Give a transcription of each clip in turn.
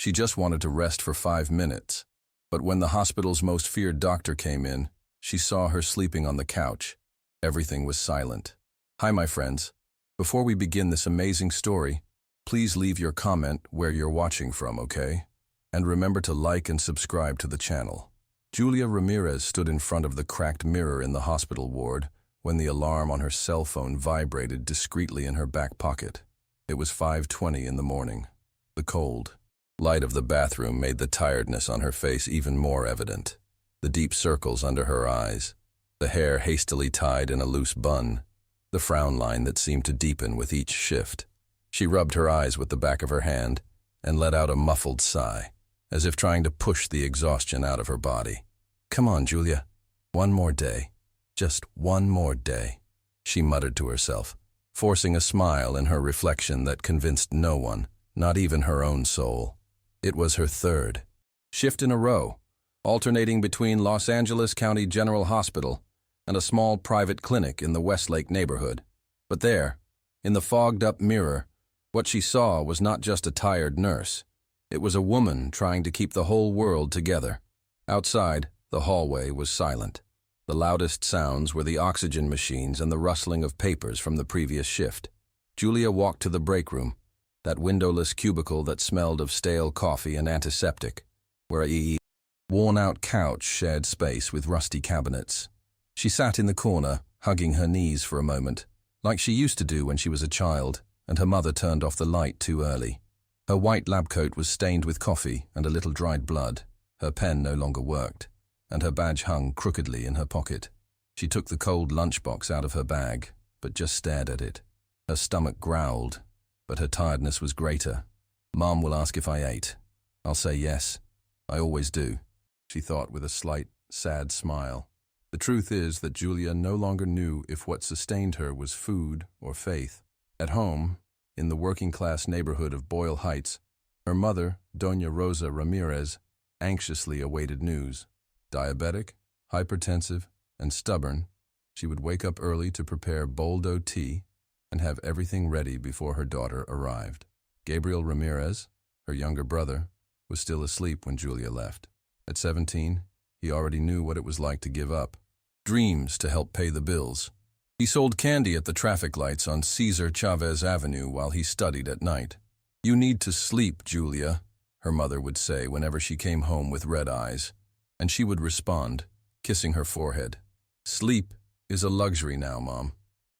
She just wanted to rest for 5 minutes. But when the hospital's most feared doctor came in, she saw her sleeping on the couch. Everything was silent. Hi, my friends. Before we begin this amazing story, please leave your comment where you're watching from, okay? And remember to like and subscribe to the channel. Julia Ramirez stood in front of the cracked mirror in the hospital ward when the alarm on her cell phone vibrated discreetly in her back pocket. It was 5:20 in the morning. The cold light of the bathroom made the tiredness on her face even more evident. The deep circles under her eyes, the hair hastily tied in a loose bun, the frown line that seemed to deepen with each shift. She rubbed her eyes with the back of her hand and let out a muffled sigh, as if trying to push the exhaustion out of her body. "Come on, Julia. One more day. Just one more day," she muttered to herself, forcing a smile in her reflection that convinced no one, not even her own soul. It was her third shift in a row, alternating between Los Angeles County General Hospital and a small private clinic in the Westlake neighborhood. But there, in the fogged-up mirror, what she saw was not just a tired nurse. It was a woman trying to keep the whole world together. Outside, the hallway was silent. The loudest sounds were the oxygen machines and the rustling of papers from the previous shift. Julia walked to the break room, that windowless cubicle that smelled of stale coffee and antiseptic, where a worn-out couch shared space with rusty cabinets. She sat in the corner, hugging her knees for a moment, like she used to do when she was a child, and her mother turned off the light too early. Her white lab coat was stained with coffee and a little dried blood. Her pen no longer worked, and her badge hung crookedly in her pocket. She took the cold lunchbox out of her bag, but just stared at it. Her stomach growled, but her tiredness was greater. "Mom will ask if I ate. I'll say yes. I always do," she thought with a slight, sad smile. The truth is that Julia no longer knew if what sustained her was food or faith. At home, in the working-class neighborhood of Boyle Heights, her mother, Doña Rosa Ramirez, anxiously awaited news. Diabetic, hypertensive, and stubborn, she would wake up early to prepare boldo tea and have everything ready before her daughter arrived. Gabriel Ramirez, her younger brother, was still asleep when Julia left. At 17, he already knew what it was like to give up dreams to help pay the bills. He sold candy at the traffic lights on Cesar Chavez Avenue while he studied at night. "You need to sleep, Julia," her mother would say whenever she came home with red eyes, and she would respond, kissing her forehead. "Sleep is a luxury now, Mom.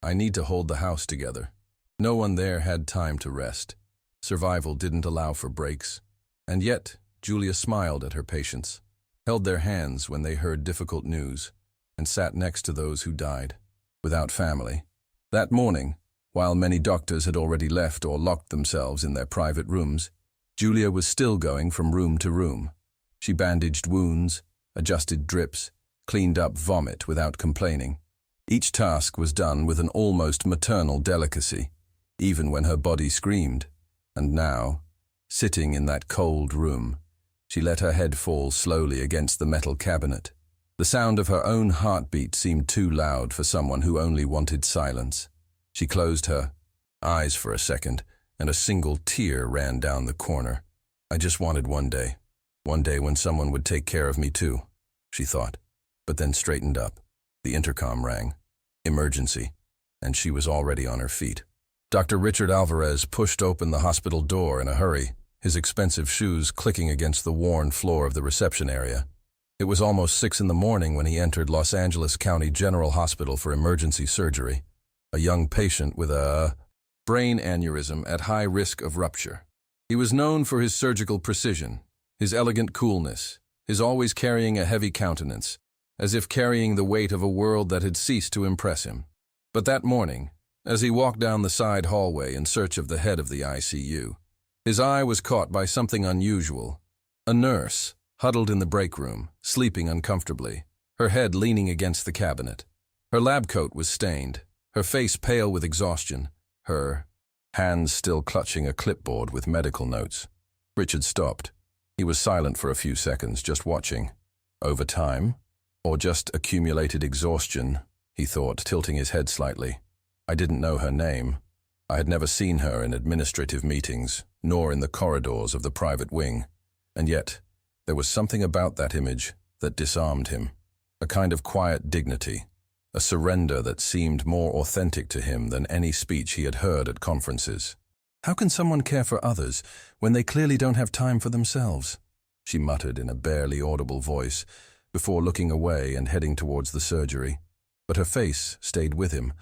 I need to hold the house together." No one there had time to rest. Survival didn't allow for breaks. And yet, Julia smiled at her patients, held their hands when they heard difficult news, and sat next to those who died, without family. That morning, while many doctors had already left or locked themselves in their private rooms, Julia was still going from room to room. She bandaged wounds, adjusted drips, cleaned up vomit without complaining. Each task was done with an almost maternal delicacy, even when her body screamed. And now, sitting in that cold room, she let her head fall slowly against the metal cabinet. The sound of her own heartbeat seemed too loud for someone who only wanted silence. She closed her eyes for a second, and a single tear ran down the corner. "I just wanted one day when someone would take care of me too," she thought, but then straightened up. The intercom rang. Emergency, and she was already on her feet. Dr. Richard Alvarez pushed open the hospital door in a hurry, his expensive shoes clicking against the worn floor of the reception area. It was almost 6 in the morning when he entered Los Angeles County General Hospital for emergency surgery, a young patient with a brain aneurysm at high risk of rupture. He was known for his surgical precision, his elegant coolness, his always carrying a heavy countenance, as if carrying the weight of a world that had ceased to impress him. But that morning, as he walked down the side hallway in search of the head of the ICU, his eye was caught by something unusual. A nurse, huddled in the break room, sleeping uncomfortably, her head leaning against the cabinet. Her lab coat was stained, her face pale with exhaustion, her hands still clutching a clipboard with medical notes. Richard stopped. He was silent for a few seconds, just watching. Over time, or just accumulated exhaustion, he thought, tilting his head slightly. I didn't know her name. I had never seen her in administrative meetings, nor in the corridors of the private wing. And yet, there was something about that image that disarmed him. A kind of quiet dignity, a surrender that seemed more authentic to him than any speech he had heard at conferences. "How can someone care for others when they clearly don't have time for themselves?" she muttered in a barely audible voice, before looking away and heading towards the surgery. But her face stayed with him,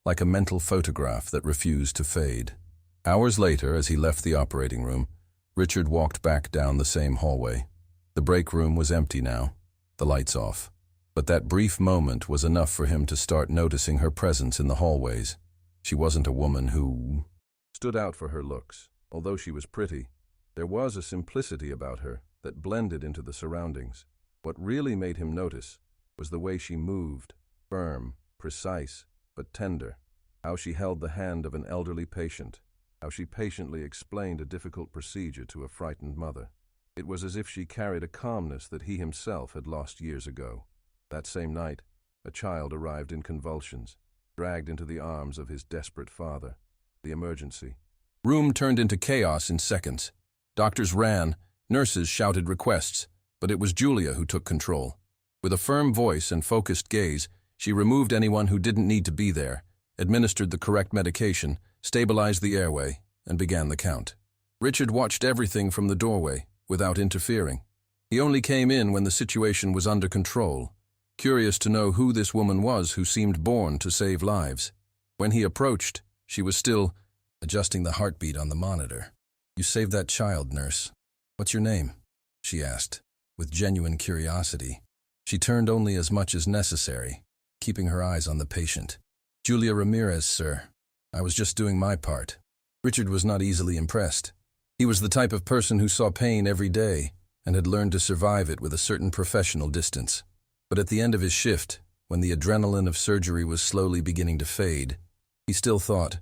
like a mental photograph that refused to fade. Hours later, as he left the operating room, Richard walked back down the same hallway. The break room was empty now, the lights off. But that brief moment was enough for him to start noticing her presence in the hallways. She wasn't a woman who stood out for her looks. Although she was pretty, there was a simplicity about her that blended into the surroundings. What really made him notice was the way she moved, firm, precise, but tender. How she held the hand of an elderly patient. How she patiently explained a difficult procedure to a frightened mother. It was as if she carried a calmness that he himself had lost years ago. That same night, a child arrived in convulsions, dragged into the arms of his desperate father. The emergency room turned into chaos in seconds. Doctors ran, nurses shouted requests, but it was Julia who took control. With a firm voice and focused gaze, she removed anyone who didn't need to be there, administered the correct medication, stabilized the airway, and began the count. Richard watched everything from the doorway, without interfering. He only came in when the situation was under control, curious to know who this woman was who seemed born to save lives. When he approached, she was still adjusting the heartbeat on the monitor. "You saved that child, nurse. What's your name?" she asked, with genuine curiosity. She turned only as much as necessary, keeping her eyes on the patient. "Julia Ramirez, sir. I was just doing my part." Richard was not easily impressed. He was the type of person who saw pain every day and had learned to survive it with a certain professional distance. But at the end of his shift, when the adrenaline of surgery was slowly beginning to fade, he still thought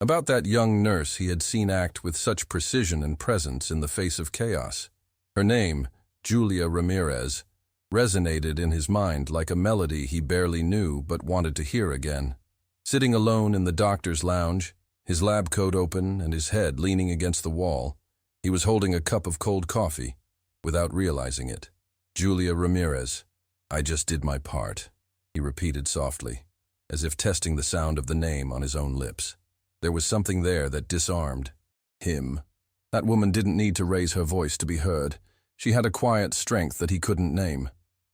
about that young nurse he had seen act with such precision and presence in the face of chaos. Her name, Julia Ramirez, resonated in his mind like a melody he barely knew but wanted to hear again. Sitting alone in the doctor's lounge, his lab coat open and his head leaning against the wall, he was holding a cup of cold coffee, without realizing it. "Julia Ramirez, I just did my part," he repeated softly, as if testing the sound of the name on his own lips. There was something there that disarmed him. That woman didn't need to raise her voice to be heard. She had a quiet strength that he couldn't name.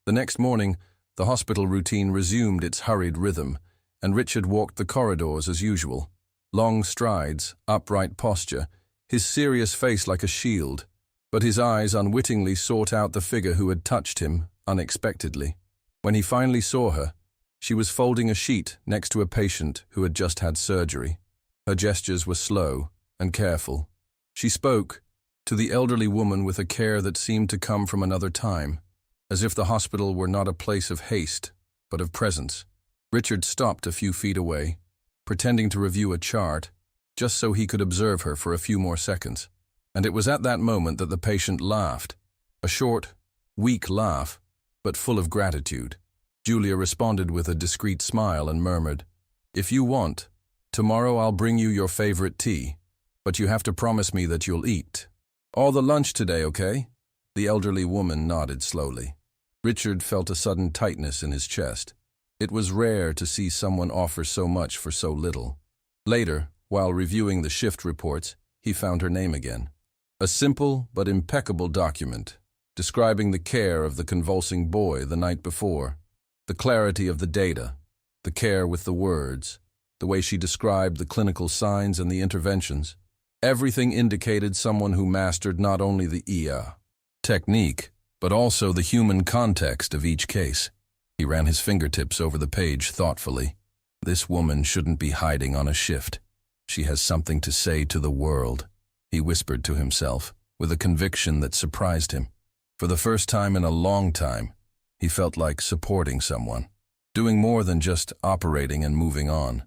The next morning, the hospital routine resumed its hurried rhythm, and Richard walked the corridors as usual. Long strides, upright posture, his serious face like a shield, but his eyes unwittingly sought out the figure who had touched him unexpectedly. When he finally saw her, she was folding a sheet next to a patient who had just had surgery. Her gestures were slow and careful. She spoke to the elderly woman with a care that seemed to come from another time, as if the hospital were not a place of haste, but of presence. Richard stopped a few feet away, pretending to review a chart, just so he could observe her for a few more seconds. And it was at that moment that the patient laughed, a short, weak laugh, but full of gratitude. Julia responded with a discreet smile and murmured, "If you want, tomorrow I'll bring you your favorite tea, but you have to promise me that you'll eat. All the lunch today, okay?" The elderly woman nodded slowly. Richard felt a sudden tightness in his chest. It was rare to see someone offer so much for so little. Later, while reviewing the shift reports, he found her name again. A simple but impeccable document, describing the care of the convulsing boy the night before, the clarity of the data, the care with the words, the way she described the clinical signs and the interventions. Everything indicated someone who mastered not only the ER technique, but also the human context of each case. He ran his fingertips over the page thoughtfully. This woman shouldn't be hiding on a shift. She has something to say to the world, he whispered to himself, with a conviction that surprised him. For the first time in a long time, he felt like supporting someone, doing more than just operating and moving on.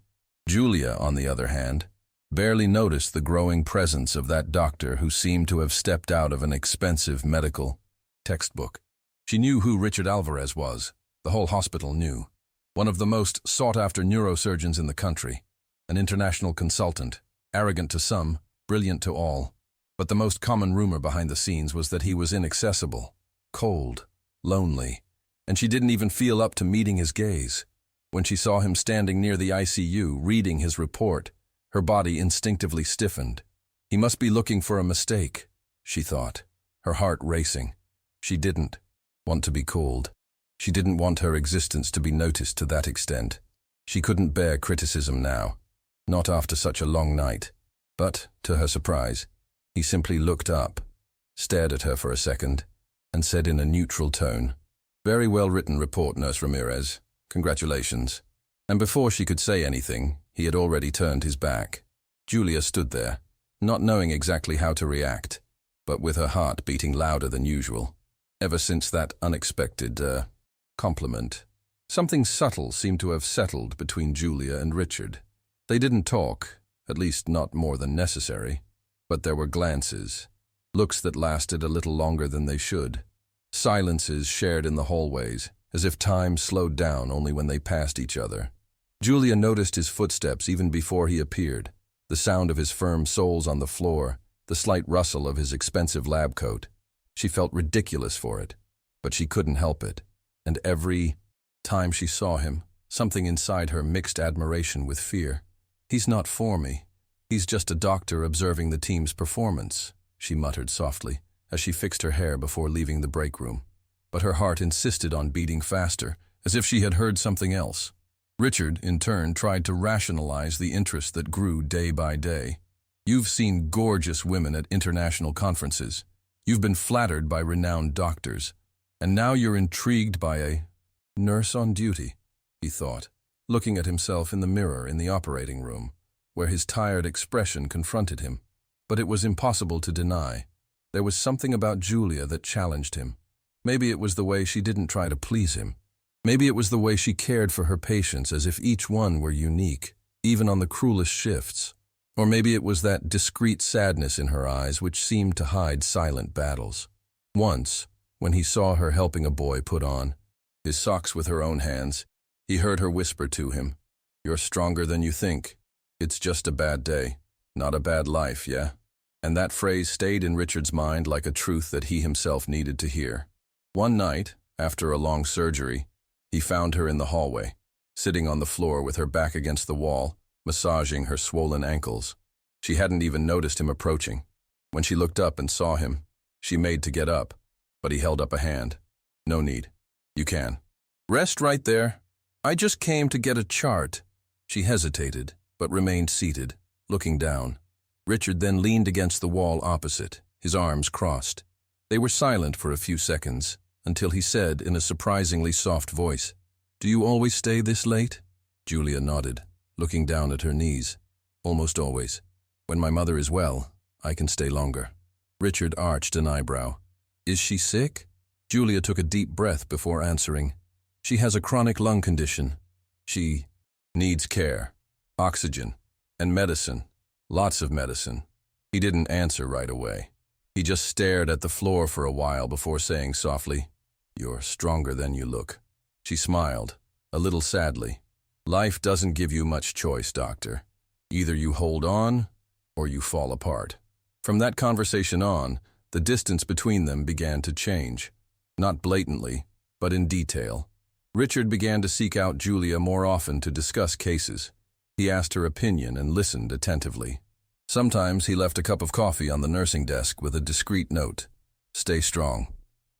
Julia, on the other hand, barely noticed the growing presence of that doctor who seemed to have stepped out of an expensive medical textbook. She knew who Richard Alvarez was. The whole hospital knew. One of the most sought-after neurosurgeons in the country, an international consultant, arrogant to some, brilliant to all. But the most common rumor behind the scenes was that he was inaccessible, cold, lonely, and she didn't even feel up to meeting his gaze. When she saw him standing near the ICU, reading his report, her body instinctively stiffened. He must be looking for a mistake, she thought, her heart racing. She didn't want to be called. She didn't want her existence to be noticed to that extent. She couldn't bear criticism now, not after such a long night. But, to her surprise, he simply looked up, stared at her for a second, and said in a neutral tone, "Very well written report, Nurse Ramirez. Congratulations." And before she could say anything, he had already turned his back. Julia stood there, not knowing exactly how to react, but with her heart beating louder than usual. Ever since that unexpected, compliment, something subtle seemed to have settled between Julia and Richard. They didn't talk, at least not more than necessary, but there were glances, looks that lasted a little longer than they should, silences shared in the hallways, as if time slowed down only when they passed each other. Julia noticed his footsteps even before he appeared, the sound of his firm soles on the floor, the slight rustle of his expensive lab coat. She felt ridiculous for it, but she couldn't help it, and every time she saw him, something inside her mixed admiration with fear. "He's not for me. He's just a doctor observing the team's performance," she muttered softly, as she fixed her hair before leaving the break room. But her heart insisted on beating faster, as if she had heard something else. Richard, in turn, tried to rationalize the interest that grew day by day. "You've seen gorgeous women at international conferences. You've been flattered by renowned doctors. And now you're intrigued by a nurse on duty," he thought, looking at himself in the mirror in the operating room, where his tired expression confronted him. But it was impossible to deny. There was something about Julia that challenged him. Maybe it was the way she didn't try to please him. Maybe it was the way she cared for her patients as if each one were unique, even on the cruelest shifts. Or maybe it was that discreet sadness in her eyes which seemed to hide silent battles. Once, when he saw her helping a boy put on his socks with her own hands, he heard her whisper to him, "You're stronger than you think. It's just a bad day, not a bad life, yeah?" And that phrase stayed in Richard's mind like a truth that he himself needed to hear. One night, after a long surgery, he found her in the hallway, sitting on the floor with her back against the wall, massaging her swollen ankles. She hadn't even noticed him approaching. When she looked up and saw him, she made to get up, but he held up a hand. "No need. You can. Rest right there. I just came to get a chart." She hesitated, but remained seated, looking down. Richard then leaned against the wall opposite, his arms crossed. They were silent for a few seconds, until he said in a surprisingly soft voice, "Do you always stay this late?" Julia nodded, looking down at her knees. "Almost always. When my mother is well, I can stay longer." Richard arched an eyebrow. "Is she sick?" Julia took a deep breath before answering. "She has a chronic lung condition. She needs care, oxygen, and medicine. Lots of medicine." He didn't answer right away. He just stared at the floor for a while before saying softly, "You're stronger than you look." She smiled, a little sadly. "Life doesn't give you much choice, doctor. Either you hold on, or you fall apart." From that conversation on, the distance between them began to change. Not blatantly, but in detail. Richard began to seek out Julia more often to discuss cases. He asked her opinion and listened attentively. Sometimes he left a cup of coffee on the nursing desk with a discreet note, "Stay strong.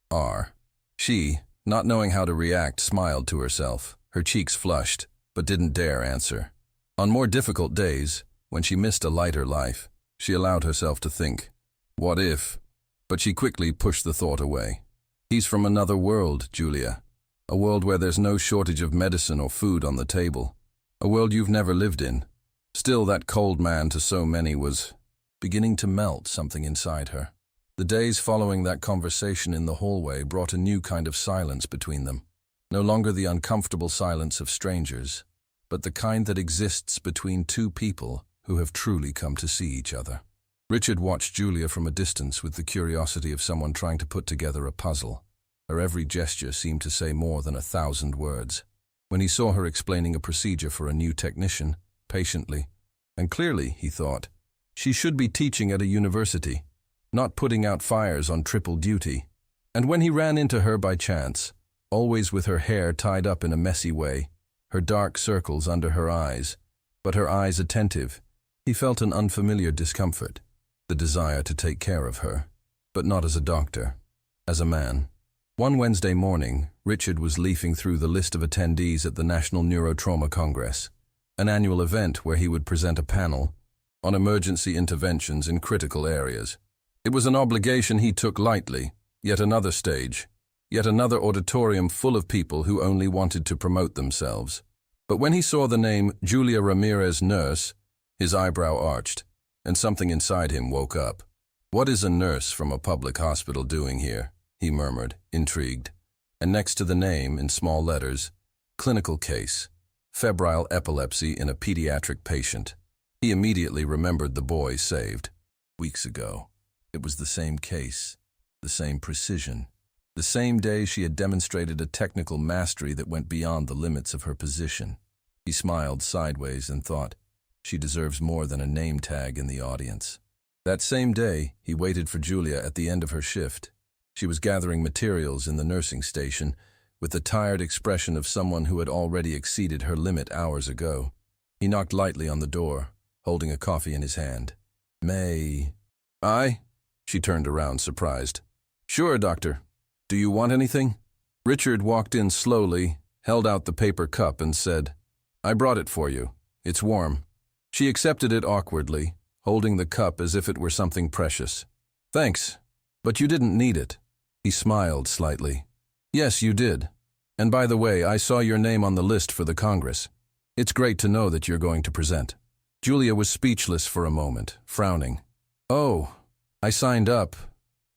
R." She, not knowing how to react, smiled to herself. Her cheeks flushed, but didn't dare answer. On more difficult days, when she missed a lighter life, she allowed herself to think, "What if?" But she quickly pushed the thought away. "He's from another world, Julia. A world where there's no shortage of medicine or food on the table. A world you've never lived in." Still, that cold man to so many was beginning to melt something inside her. The days following that conversation in the hallway brought a new kind of silence between them. No longer the uncomfortable silence of strangers, but the kind that exists between two people who have truly come to see each other. Richard watched Julia from a distance with the curiosity of someone trying to put together a puzzle. Her every gesture seemed to say more than 1,000 words. When he saw her explaining a procedure for a new technician, patiently and clearly, he thought, she should be teaching at a university. not putting out fires on triple duty. And when he ran into her by chance, always with her hair tied up in a messy way, her dark circles under her eyes, but her eyes attentive, he felt an unfamiliar discomfort, the desire to take care of her, but not as a doctor, as a man. One Wednesday morning, Richard was leafing through the list of attendees at the National Neurotrauma Congress, an annual event where he would present a panel on emergency interventions in critical areas. It was an obligation he took lightly, yet another stage, yet another auditorium full of people who only wanted to promote themselves. But when he saw the name Julia Ramirez, nurse, his eyebrow arched, and something inside him woke up. "What is a nurse from a public hospital doing here?" he murmured, intrigued. And next to the name, in small letters, clinical case, febrile epilepsy in a pediatric patient. He immediately remembered the boy saved weeks ago. It was the same case, the same precision. The same day she had demonstrated a technical mastery that went beyond the limits of her position. He smiled sideways and thought, she deserves more than a name tag in the audience. That same day, he waited for Julia at the end of her shift. She was gathering materials in the nursing station, with the tired expression of someone who had already exceeded her limit hours ago. He knocked lightly on the door, holding a coffee in his hand. "May I?" She turned around, surprised. "Sure, doctor. Do you want anything?" Richard walked in slowly, held out the paper cup and said, "I brought it for you. It's warm." She accepted it awkwardly, holding the cup as if it were something precious. "Thanks, but you didn't need it." He smiled slightly. "Yes, you did. And by the way, I saw your name on the list for the Congress. It's great to know that you're going to present." Julia was speechless for a moment, frowning. "Oh, I signed up,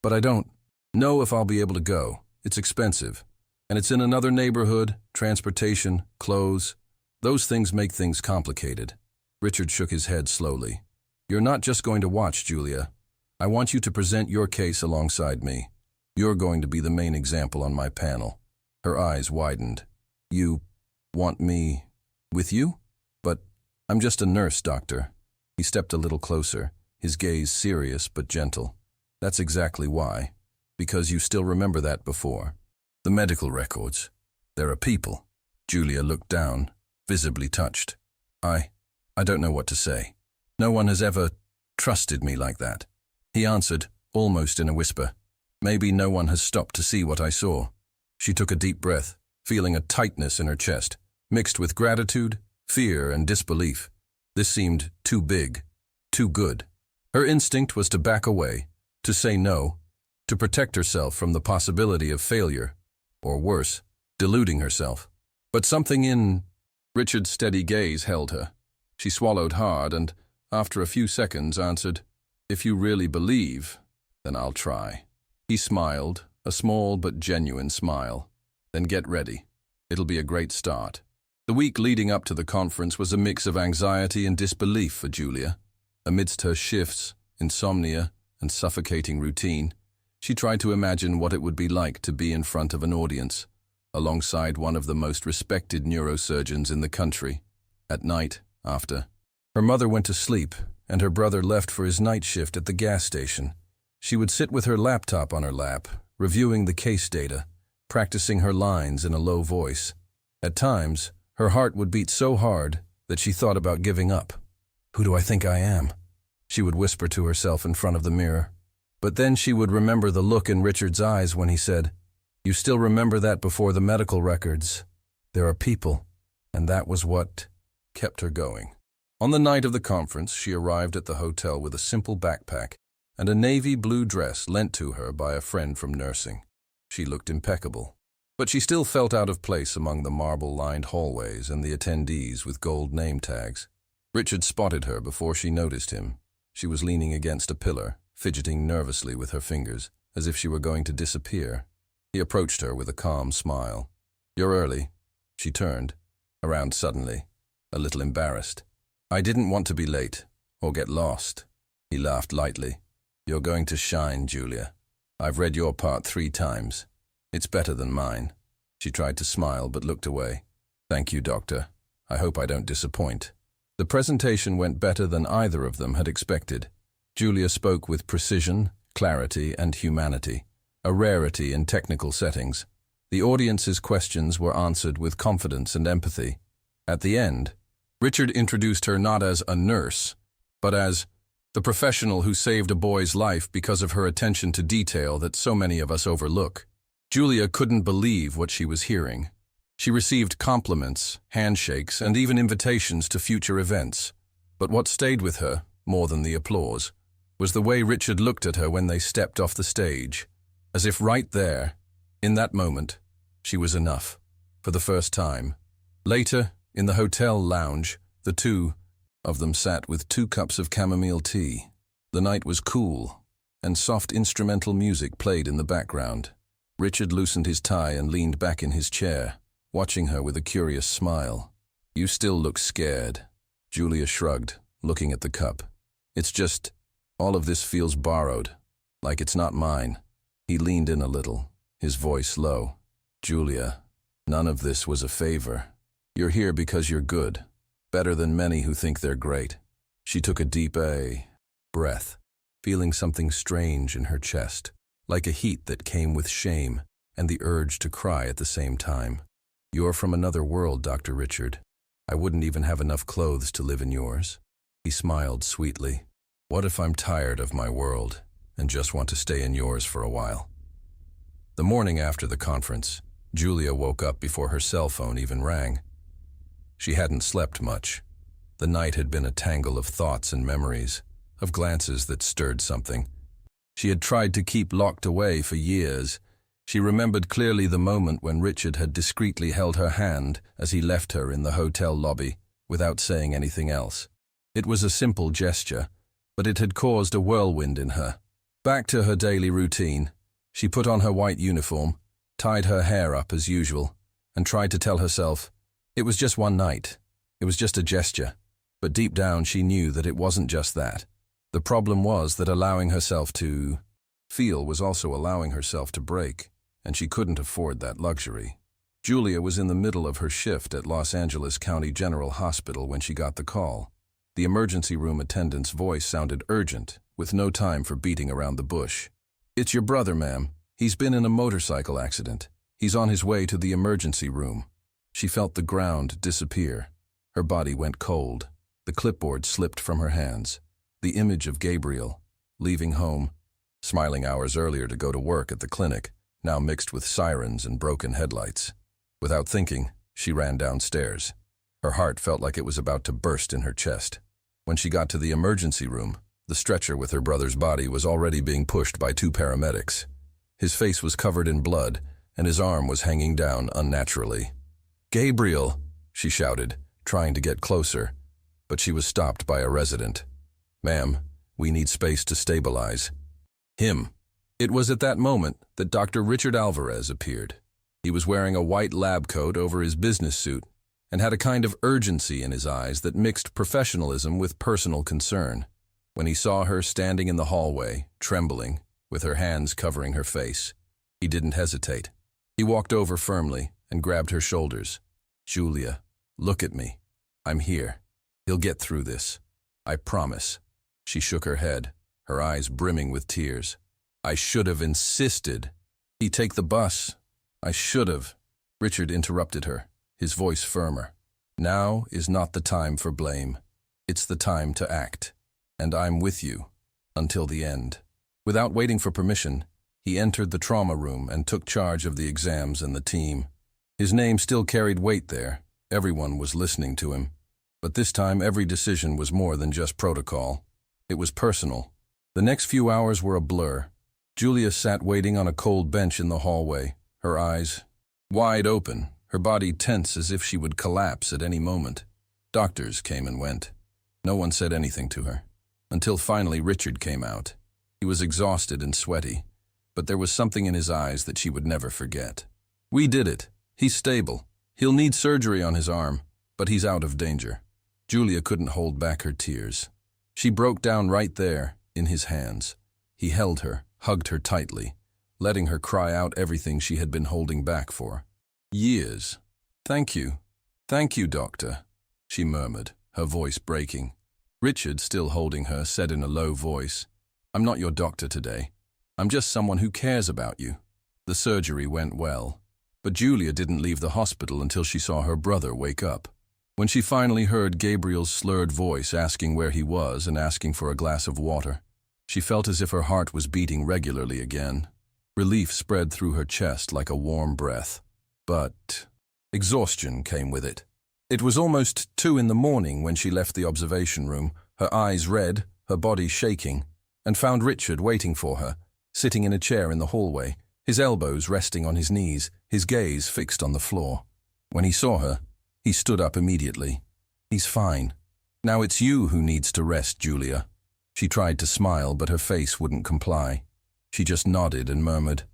but I don't know if I'll be able to go. It's expensive. And it's in another neighborhood, transportation, clothes. Those things make things complicated." Richard shook his head slowly. "You're not just going to watch, Julia. I want you to present your case alongside me. You're going to be the main example on my panel." Her eyes widened. "You want me with you?" "But I'm just a nurse, doctor." He stepped a little closer, his gaze serious but gentle. "That's exactly why. Because you still remember that before. The medical records. There are people." Julia looked down, visibly touched. I don't know what to say. No one has ever trusted me like that." He answered, almost in a whisper. "Maybe no one has stopped to see what I saw." She took a deep breath, feeling a tightness in her chest, mixed with gratitude, fear, and disbelief. This seemed too big, too good. Her instinct was to back away, to say no, to protect herself from the possibility of failure, or worse, deluding herself. But something in Richard's steady gaze held her. She swallowed hard and, after a few seconds, answered, "If you really believe, then I'll try." He smiled, a small but genuine smile. "Then get ready. It'll be a great start." The week leading up to the conference was a mix of anxiety and disbelief for Julia. Amidst her shifts, insomnia, and suffocating routine, she tried to imagine what it would be like to be in front of an audience, alongside one of the most respected neurosurgeons in the country. At night, after her mother went to sleep and her brother left for his night shift at the gas station, she would sit with her laptop on her lap, reviewing the case data, practicing her lines in a low voice. At times, her heart would beat so hard that she thought about giving up. "Who do I think I am?" she would whisper to herself in front of the mirror. But then she would remember the look in Richard's eyes when he said, "You still remember that before the medical records. There are people." And that was what kept her going. On the night of the conference, she arrived at the hotel with a simple backpack and a navy blue dress lent to her by a friend from nursing. She looked impeccable, but she still felt out of place among the marble-lined hallways and the attendees with gold name tags. Richard spotted her before she noticed him. She was leaning against a pillar, fidgeting nervously with her fingers, as if she were going to disappear. He approached her with a calm smile. "You're early." She turned around suddenly, a little embarrassed. "I didn't want to be late, or get lost." He laughed lightly. "You're going to shine, Julia. I've read your part 3 times. It's better than mine." She tried to smile but looked away. "Thank you, doctor. I hope I don't disappoint." The presentation went better than either of them had expected. Julia spoke with precision, clarity, and humanity, a rarity in technical settings. The audience's questions were answered with confidence and empathy. At the end, Richard introduced her not as a nurse, but as the professional who saved a boy's life because of her attention to detail that so many of us overlook. Julia couldn't believe what she was hearing. She received compliments, handshakes, and even invitations to future events. But what stayed with her, more than the applause, was the way Richard looked at her when they stepped off the stage, as if right there, in that moment, she was enough, for the first time. Later, in the hotel lounge, the two of them sat with 2 cups of chamomile tea. The night was cool, and soft instrumental music played in the background. Richard loosened his tie and leaned back in his chair, watching her with a curious smile. "You still look scared." Julia shrugged, looking at the cup. "It's just, all of this feels borrowed, like it's not mine." He leaned in a little, his voice low. "Julia, none of this was a favor. You're here because you're good, better than many who think they're great." She took a deep breath, feeling something strange in her chest, like a heat that came with shame and the urge to cry at the same time. "You're from another world, Dr. Richard. I wouldn't even have enough clothes to live in yours." He smiled sweetly. "What if I'm tired of my world and just want to stay in yours for a while?" The morning after the conference, Julia woke up before her cell phone even rang. She hadn't slept much. The night had been a tangle of thoughts and memories, of glances that stirred something she had tried to keep locked away for years. She remembered clearly the moment when Richard had discreetly held her hand as he left her in the hotel lobby, without saying anything else. It was a simple gesture, but it had caused a whirlwind in her. Back to her daily routine, she put on her white uniform, tied her hair up as usual, and tried to tell herself, it was just one night, it was just a gesture. But deep down she knew that it wasn't just that. The problem was that allowing herself to feel was also allowing herself to break, and she couldn't afford that luxury. Julia was in the middle of her shift at Los Angeles County General Hospital when she got the call. The emergency room attendant's voice sounded urgent, with no time for beating around the bush. "It's your brother, ma'am. He's been in a motorcycle accident. He's on his way to the emergency room." She felt the ground disappear. Her body went cold. The clipboard slipped from her hands. The image of Gabriel, leaving home, smiling hours earlier to go to work at the clinic, now mixed with sirens and broken headlights. Without thinking, she ran downstairs. Her heart felt like it was about to burst in her chest. When she got to the emergency room, the stretcher with her brother's body was already being pushed by 2 paramedics. His face was covered in blood, and his arm was hanging down unnaturally. "Gabriel!" she shouted, trying to get closer, but she was stopped by a resident. "Ma'am, we need space to stabilize him." It was at that moment that Dr. Richard Alvarez appeared. He was wearing a white lab coat over his business suit and had a kind of urgency in his eyes that mixed professionalism with personal concern. When he saw her standing in the hallway, trembling, with her hands covering her face, he didn't hesitate. He walked over firmly and grabbed her shoulders. "Julia, look at me. I'm here. He'll get through this. I promise." She shook her head, her eyes brimming with tears. "I should have insisted he take the bus. I should have." Richard interrupted her, his voice firmer. "Now is not the time for blame. It's the time to act. And I'm with you until the end." Without waiting for permission, he entered the trauma room and took charge of the exams and the team. His name still carried weight there. Everyone was listening to him. But this time every decision was more than just protocol. It was personal. The next few hours were a blur. Julia sat waiting on a cold bench in the hallway, her eyes wide open, her body tense as if she would collapse at any moment. Doctors came and went. No one said anything to her, until finally Richard came out. He was exhausted and sweaty, but there was something in his eyes that she would never forget. "We did it. He's stable. He'll need surgery on his arm, but he's out of danger." Julia couldn't hold back her tears. She broke down right there, in his hands. He held her, hugged her tightly, letting her cry out everything she had been holding back for years. Thank you, doctor," she murmured, her voice breaking. Richard, still holding her, said in a low voice, "I'm not your doctor today. I'm just someone who cares about you." The surgery went well, but Julia didn't leave the hospital until she saw her brother wake up. When she finally heard Gabriel's slurred voice asking where he was and asking for a glass of water, she felt as if her heart was beating regularly again. Relief spread through her chest like a warm breath. But exhaustion came with it. It was almost 2 in the morning when she left the observation room, her eyes red, her body shaking, and found Richard waiting for her, sitting in a chair in the hallway, his elbows resting on his knees, his gaze fixed on the floor. When he saw her, he stood up immediately. "He's fine. Now it's you who needs to rest, Julia." She tried to smile, but her face wouldn't comply. She just nodded and murmured,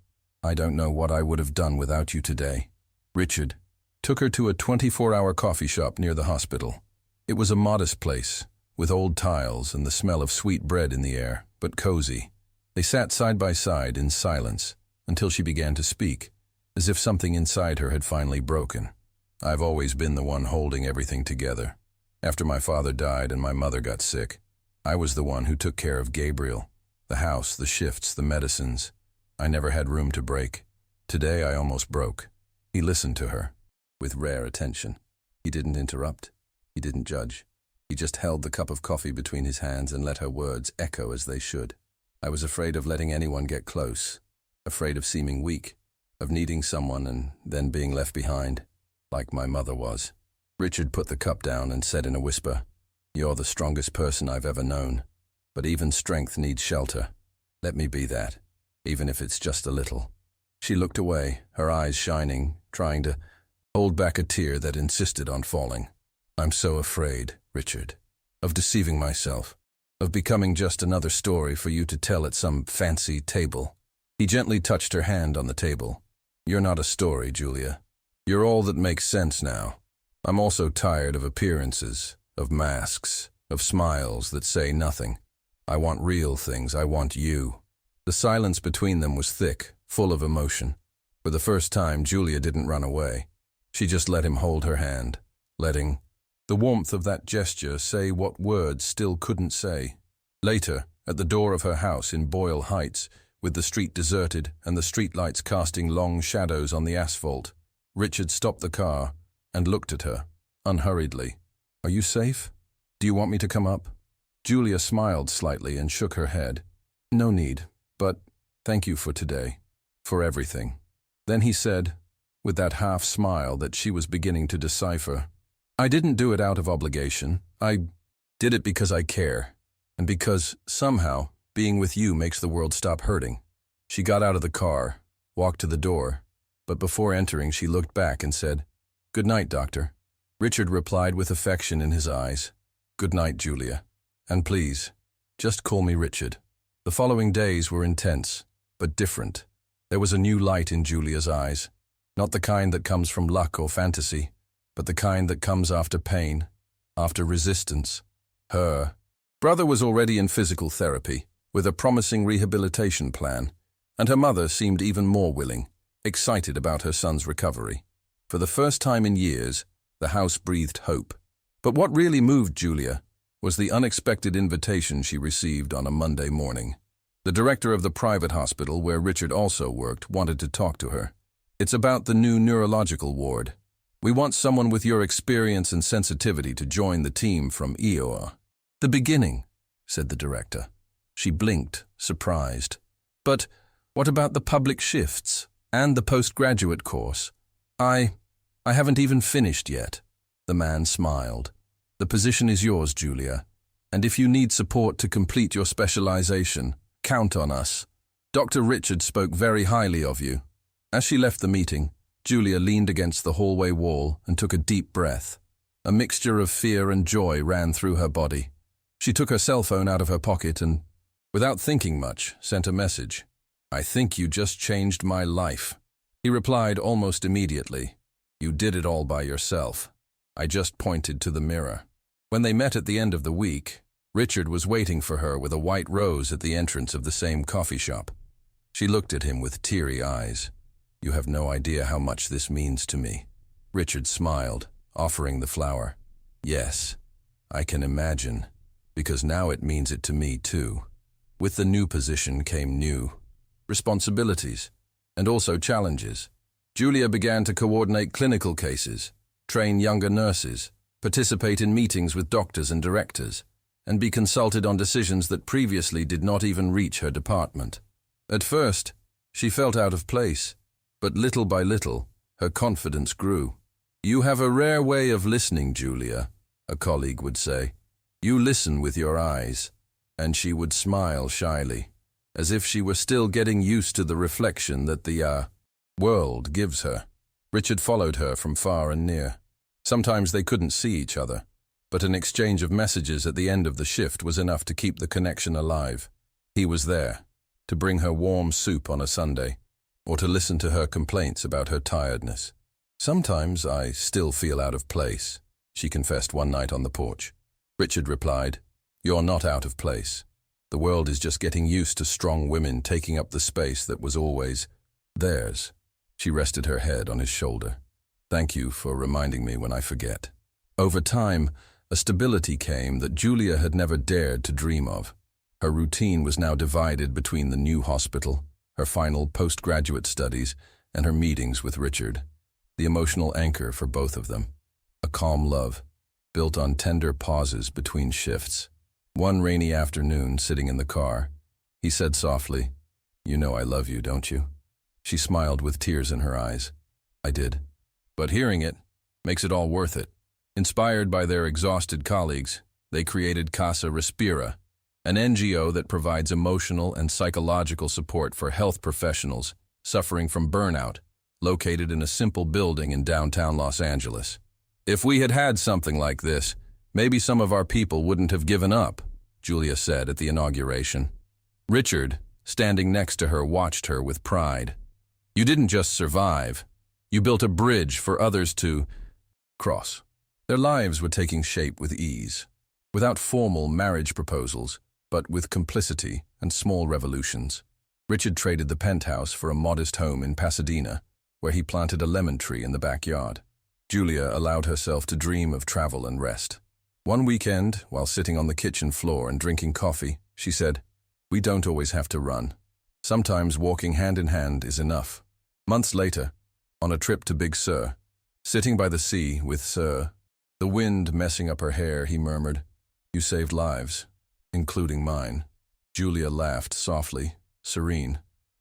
"I don't know what I would have done without you today." Richard took her to a 24-hour coffee shop near the hospital. It was a modest place, with old tiles and the smell of sweet bread in the air, but cozy. They sat side by side in silence until she began to speak, as if something inside her had finally broken. "I've always been the one holding everything together. After my father died and my mother got sick, I was the one who took care of Gabriel, the house, the shifts, the medicines. I never had room to break. Today I almost broke." He listened to her, with rare attention. He didn't interrupt. He didn't judge. He just held the cup of coffee between his hands and let her words echo as they should. "I was afraid of letting anyone get close, afraid of seeming weak, of needing someone and then being left behind, like my mother was." Richard put the cup down and said in a whisper, "You're the strongest person I've ever known, but even strength needs shelter. Let me be that, even if it's just a little." She looked away, her eyes shining, trying to hold back a tear that insisted on falling. "I'm so afraid, Richard, of deceiving myself, of becoming just another story for you to tell at some fancy table." He gently touched her hand on the table. "You're not a story, Julia. You're all that makes sense now. I'm also tired of appearances, of masks, of smiles that say nothing. I want real things. I want you." The silence between them was thick, full of emotion. For the first time, Julia didn't run away. She just let him hold her hand, letting the warmth of that gesture say what words still couldn't say. Later, at the door of her house in Boyle Heights, with the street deserted and the streetlights casting long shadows on the asphalt, Richard stopped the car and looked at her, unhurriedly. "Are you safe? Do you want me to come up?" Julia smiled slightly and shook her head. "No need, but thank you for today, for everything." Then he said, with that half smile that she was beginning to decipher, "I didn't do it out of obligation. I did it because I care, and because, somehow, being with you makes the world stop hurting." She got out of the car, walked to the door, but before entering she looked back and said, "Good night, Doctor." Richard replied with affection in his eyes, "Good night, Julia. And please, just call me Richard." The following days were intense, but different. There was a new light in Julia's eyes, not the kind that comes from luck or fantasy, but the kind that comes after pain, after resistance. Her brother was already in physical therapy, with a promising rehabilitation plan, and her mother seemed even more willing, excited about her son's recovery. For the first time in years, the house breathed hope. But what really moved Julia was the unexpected invitation she received on a Monday morning. The director of the private hospital where Richard also worked wanted to talk to her. "It's about the new neurological ward. We want someone with your experience and sensitivity to join the team from EOR." "The beginning," said the director. She blinked, surprised. "But what about the public shifts and the postgraduate course?" I haven't even finished yet." The man smiled. "The position is yours, Julia, and if you need support to complete your specialization, count on us. Dr. Richard spoke very highly of you." As she left the meeting, Julia leaned against the hallway wall and took a deep breath. A mixture of fear and joy ran through her body. She took her cell phone out of her pocket and, without thinking much, sent a message. "I think you just changed my life." He replied almost immediately, "You did it all by yourself. I just pointed to the mirror." When they met at the end of the week, Richard was waiting for her with a white rose at the entrance of the same coffee shop. She looked at him with teary eyes. "You have no idea how much this means to me." Richard smiled, offering the flower. "Yes, I can imagine, because now it means it to me too." With the new position came new responsibilities, and also challenges. Julia began to coordinate clinical cases, train younger nurses, participate in meetings with doctors and directors, and be consulted on decisions that previously did not even reach her department. At first, she felt out of place, but little by little, her confidence grew. "You have a rare way of listening, Julia," a colleague would say. "You listen with your eyes." And she would smile shyly, as if she were still getting used to the reflection that the world gives her. Richard followed her from far and near. Sometimes they couldn't see each other, but an exchange of messages at the end of the shift was enough to keep the connection alive. He was there, to bring her warm soup on a Sunday, or to listen to her complaints about her tiredness. "Sometimes I still feel out of place," she confessed one night on the porch. Richard replied, "You're not out of place. The world is just getting used to strong women taking up the space that was always theirs." She rested her head on his shoulder. "Thank you for reminding me when I forget." Over time, a stability came that Julia had never dared to dream of. Her routine was now divided between the new hospital, her final postgraduate studies, and her meetings with Richard, the emotional anchor for both of them. A calm love, built on tender pauses between shifts. One rainy afternoon, sitting in the car, he said softly, "You know I love you, don't you?" She smiled with tears in her eyes. "I did. But hearing it makes it all worth it." Inspired by their exhausted colleagues, they created Casa Respira, an NGO that provides emotional and psychological support for health professionals suffering from burnout, located in a simple building in downtown Los Angeles. "If we had had something like this, maybe some of our people wouldn't have given up," Julia said at the inauguration. Richard, standing next to her, watched her with pride. "You didn't just survive. You built a bridge for others to cross." Their lives were taking shape with ease, without formal marriage proposals, but with complicity and small revolutions. Richard traded the penthouse for a modest home in Pasadena, where he planted a lemon tree in the backyard. Julia allowed herself to dream of travel and rest. One weekend, while sitting on the kitchen floor and drinking coffee, she said, "We don't always have to run. Sometimes walking hand in hand is enough." Months later, on a trip to Big Sur, sitting by the sea with Sir, the wind messing up her hair, he murmured, "You saved lives, including mine." Julia laughed softly, serene.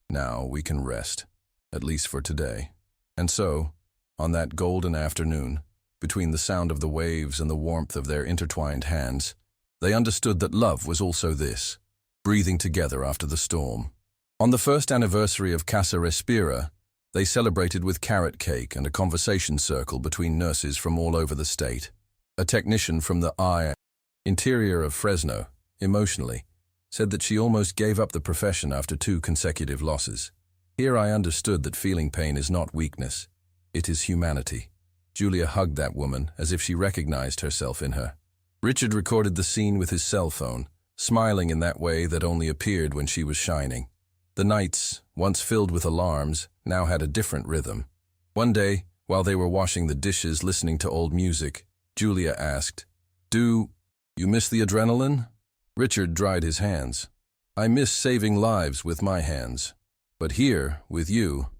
"Now we can rest, at least for today." And so, on that golden afternoon, between the sound of the waves and the warmth of their intertwined hands, they understood that love was also this, breathing together after the storm. On the first anniversary of Casa Respira, they celebrated with carrot cake and a conversation circle between nurses from all over the state. A technician from the interior of Fresno, emotionally, said that she almost gave up the profession after 2 consecutive losses. "Here I understood that feeling pain is not weakness. It is humanity." Julia hugged that woman as if she recognized herself in her. Richard recorded the scene with his cell phone, smiling in that way that only appeared when she was shining. The nights, once filled with alarms, now had a different rhythm. One day, while they were washing the dishes listening to old music, Julia asked, "Do you miss the adrenaline?" Richard dried his hands. "I miss saving lives with my hands. But here, with you,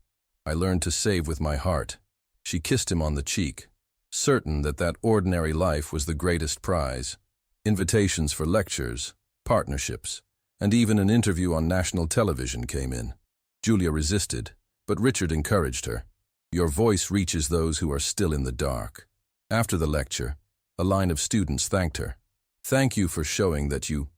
I learned to save with my heart." She kissed him on the cheek, certain that that ordinary life was the greatest prize. Invitations for lectures, partnerships, and even an interview on national television came in. Julia resisted, but Richard encouraged her. "Your voice reaches those who are still in the dark." After the lecture, a line of students thanked her. "Thank you for showing that you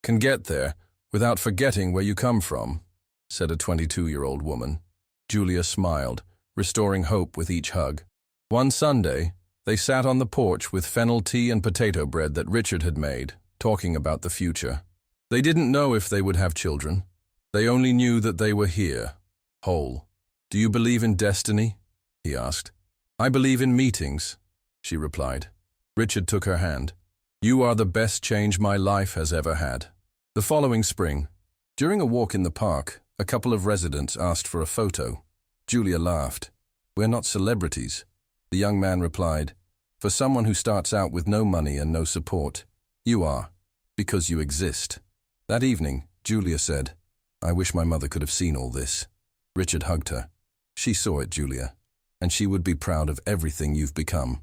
can get there without forgetting where you come from," said a 22-year-old woman. Julia smiled, restoring hope with each hug. One Sunday, they sat on the porch with fennel tea and potato bread that Richard had made, talking about the future. They didn't know if they would have children. They only knew that they were here, whole. "Do you believe in destiny?" he asked. "I believe in meetings," she replied. Richard took her hand. "You are the best change my life has ever had." The following spring, during a walk in the park, a couple of residents asked for a photo. Julia laughed. "We're not celebrities." The young man replied, "For someone who starts out with no money and no support, you are, because you exist." That evening, Julia said, I wish my mother could have seen all this. Richard hugged her. She saw it, Julia, and she would be proud of everything you've become.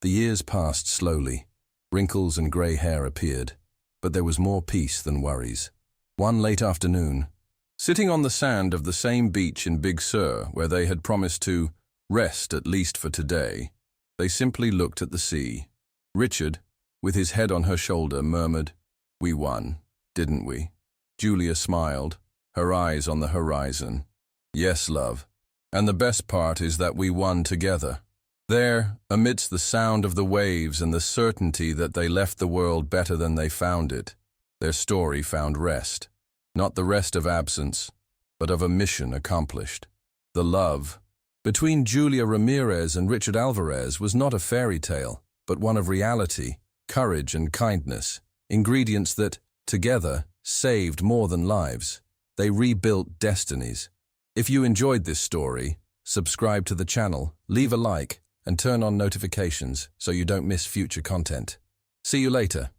The years passed slowly. Wrinkles and grey hair appeared, but there was more peace than worries. One late afternoon, sitting on the sand of the same beach in Big Sur where they had promised to rest at least for today, they simply looked at the sea. Richard, with his head on her shoulder, murmured, "We won, didn't we?" Julia smiled, her eyes on the horizon. "Yes, love. And the best part is that we won together." There, amidst the sound of the waves and the certainty that they left the world better than they found it, their story found rest. Not the rest of absence, but of a mission accomplished. The love between Julia Ramirez and Richard Alvarez was not a fairy tale, but one of reality, courage and kindness, ingredients that, together, saved more than lives. They rebuilt destinies. If you enjoyed this story, subscribe to the channel, leave a like, and turn on notifications so you don't miss future content. See you later.